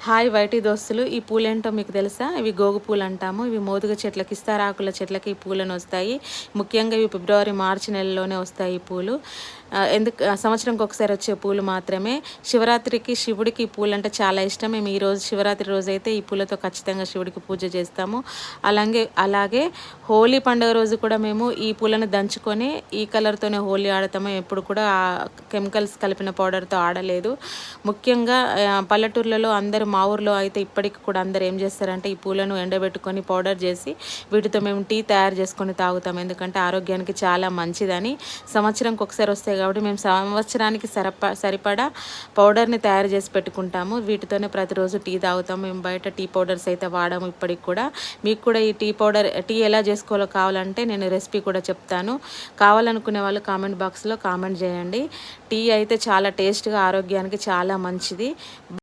Hi YT దోస్తులు, ఈ పూలేంటో మీకు తెలుసా? ఇవి గోగు పూలు అంటాము. ఇవి మోదుగ చెట్లకి, ఇస్తారాకుల చెట్లకి ఈ పూలను వస్తాయి. ముఖ్యంగా ఇవి ఫిబ్రవరి మార్చి నెలలోనే వస్తాయి ఈ పూలు. సంవత్సరంకి ఒకసారి వచ్చే పూలు మాత్రమే. శివరాత్రికి శివుడికి ఈ పూలు అంటే చాలా ఇష్టం. మేము ఈరోజు శివరాత్రి రోజైతే ఈ పూలతో ఖచ్చితంగా శివుడికి పూజ చేస్తాము. అలాగే హోలీ పండుగ రోజు కూడా మేము ఈ పూలను దంచుకొని ఈ కలర్తోనే హోలీ ఆడతాము. ఎప్పుడు కూడా కెమికల్స్ కలిపిన పౌడర్తో ఆడలేదు. ముఖ్యంగా పల్లెటూర్లలో అందరూ, మా ఊర్లో అయితే ఇప్పటికి కూడా అందరు ఏం చేస్తారంటే ఈ పూలను ఎండబెట్టుకొని పౌడర్ చేసి వీటితో మేము టీ తయారు చేసుకొని తాగుతాం. ఎందుకంటే ఆరోగ్యానికి చాలా మంచిదని. సంవత్సరంకి ఒకసారి వస్తాయి కాబట్టి మేము సంవత్సరానికి సరిపడా పౌడర్ని తయారు చేసి పెట్టుకుంటాము. వీటితోనే ప్రతిరోజు టీ తాగుతాము. మేము బయట టీ పౌడర్స్ అయితే వాడాము ఇప్పటికి కూడా. మీకు కూడా ఈ టీ ఎలా చేసుకోవాలో కావాలంటే నేను రెసిపీ కూడా చెప్తాను. కావాలనుకునే వాళ్ళు కామెంట్ బాక్స్లో కామెంట్ చేయండి. టీ అయితే చాలా టేస్ట్గా, ఆరోగ్యానికి చాలా మంచిది.